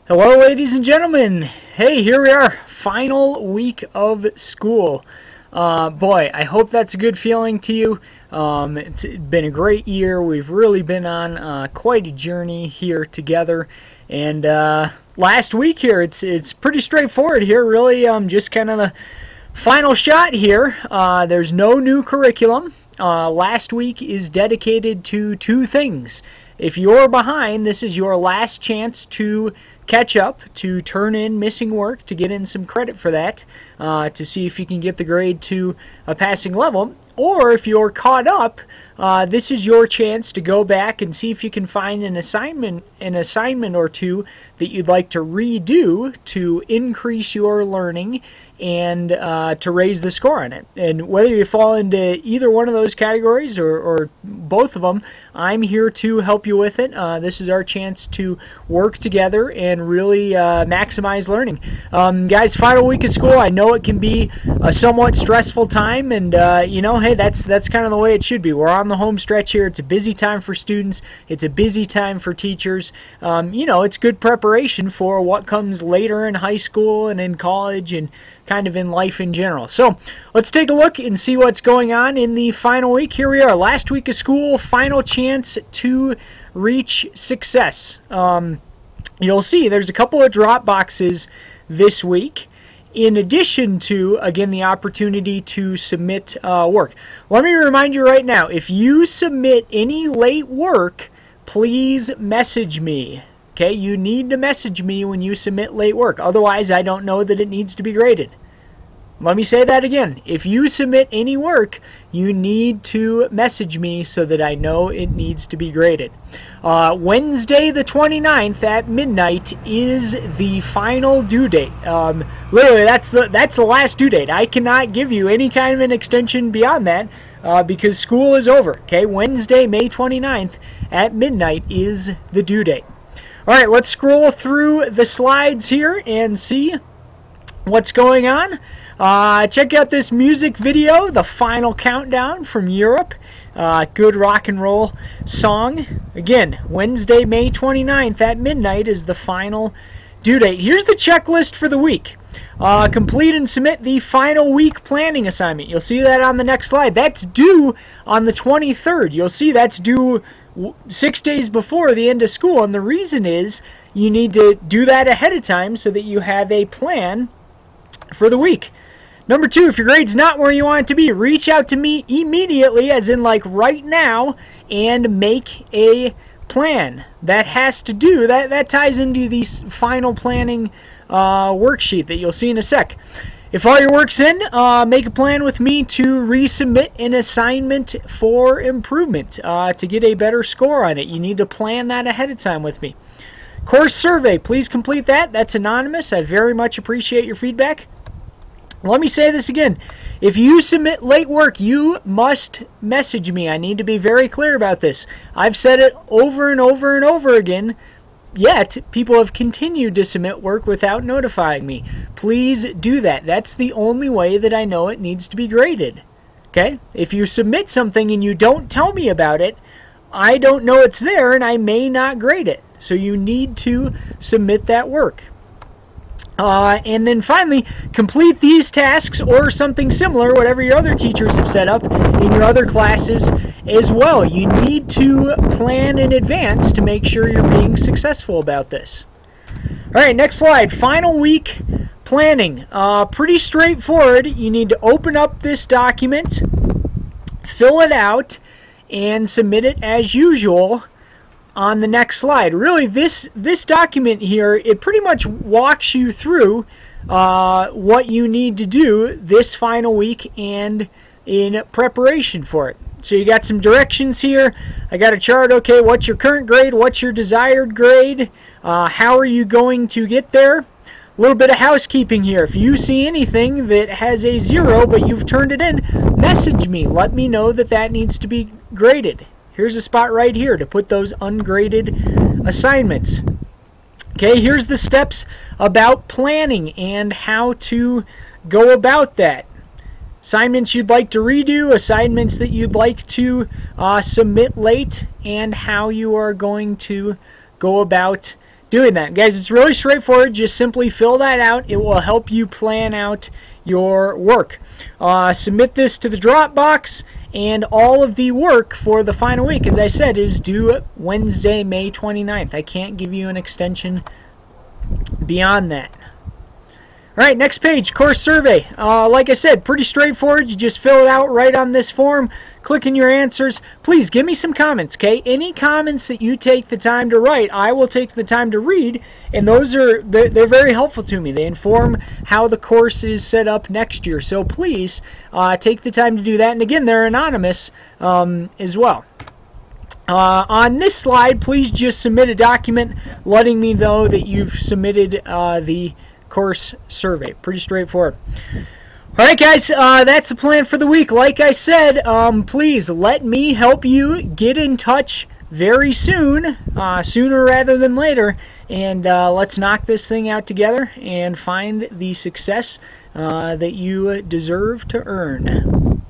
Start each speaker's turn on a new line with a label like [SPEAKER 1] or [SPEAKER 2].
[SPEAKER 1] Hello, ladies and gentlemen. Hey, here we are, final week of school. Boy, I hope that's a good feeling to you. It's been a great year. We've really been on quite a journey here together. And last week here, it's pretty straightforward here. Really, just kind of the final shot here. There's no new curriculum. Last week is dedicated to two things. If you're behind, this is your last chance to catch up, to turn in missing work, to get in some credit for that, to see if you can get the grade to a passing level. Or if you're caught up, this is your chance to go back and see if you can find an assignment or two that you'd like to redo to increase your learning and to raise the score on it. And whether you fall into either one of those categories or both of them, I'm here to help you with it. This is our chance to work together and really maximize learning. Guys, final week of school, I know it can be a somewhat stressful time, and hey, that's kind of the way it should be. We're on the home stretch here. It's a busy time for students. It's a busy time for teachers. It's good preparation for what comes later in high school and in college and kind of in life in general. So let's take a look and see what's going on in the final week. Here we are, last week of school, final chance to reach success. You'll see there's a couple of drop boxes this week, in addition to, again, the opportunity to submit work. Let me remind you right now, if you submit any late work, please message me. Okay, you need to message me when you submit late work. Otherwise, I don't know that it needs to be graded. Let me say that again. If you submit any work, you need to message me so that I know it needs to be graded. Wednesday the 29th at midnight is the final due date. Literally, that's the last due date. I cannot give you any kind of an extension beyond that because school is over. Okay, Wednesday, May 29th at midnight is the due date. All right, let's scroll through the slides here and see what's going on. Check out this music video, The Final Countdown from Europe. Good rock and roll song. Again, Wednesday, May 29th at midnight is the final due date. Here's the checklist for the week. Complete and submit the final week planning assignment. You'll see that on the next slide. That's due on the 23rd. You'll see that's due 6 days before the end of school, and the reason is you need to do that ahead of time so that you have a plan for the week. Number two, if your grade's not where you want it to be, reach out to me immediately, as in like right now, and make a plan. That has to do, that ties into the final planning worksheet that you'll see in a sec. If all your work's in, make a plan with me to resubmit an assignment for improvement to get a better score on it. You need to plan that ahead of time with me. Course survey, please complete that. That's anonymous. I very much appreciate your feedback. Let me say this again. If you submit late work, you must message me. I need to be very clear about this. I've said it over and over and over again. Yet, people have continued to submit work without notifying me. Please do that. That's the only way that I know it needs to be graded. Okay? If you submit something and you don't tell me about it, I don't know it's there and I may not grade it. So you need to submit that work. And then finally, complete these tasks or something similar, whatever your other teachers have set up in your other classes as well. You need to plan in advance to make sure you're being successful about this. All right, next slide. Final week planning. Pretty straightforward. You need to open up this document, fill it out, and submit it as usual on the next slide. Really, this document here, it pretty much walks you through what you need to do this final week and in preparation for it. So you got some directions here. I got a chart. Okay, what's your current grade? What's your desired grade? How are you going to get there? A little bit of housekeeping here. If you see anything that has a 0 but you've turned it in, message me. Let me know that that needs to be graded. Here's a spot right here to put those ungraded assignments. Okay, here's the steps about planning and how to go about that. Assignments you'd like to redo, assignments that you'd like to submit late, and how you are going to go about doing that. Guys, it's really straightforward. Just simply fill that out. It will help you plan out your work. Submit this to the Dropbox, and all of the work for the final week, as I said, is due Wednesday, May 29th. I can't give you an extension beyond that. All right, next page, course survey. Like I said, pretty straightforward. You just fill it out right on this form, click in your answers. Please give me some comments, okay? Any comments that you take the time to write, I will take the time to read, and they're very helpful to me. They inform how the course is set up next year. So please take the time to do that. And again, they're anonymous as well. On this slide, please just submit a document letting me know that you've submitted the course survey. Pretty straightforward. All right, guys, that's the plan for the week. Like I said, please let me help you get in touch very soon, sooner rather than later, and let's knock this thing out together and find the success that you deserve to earn.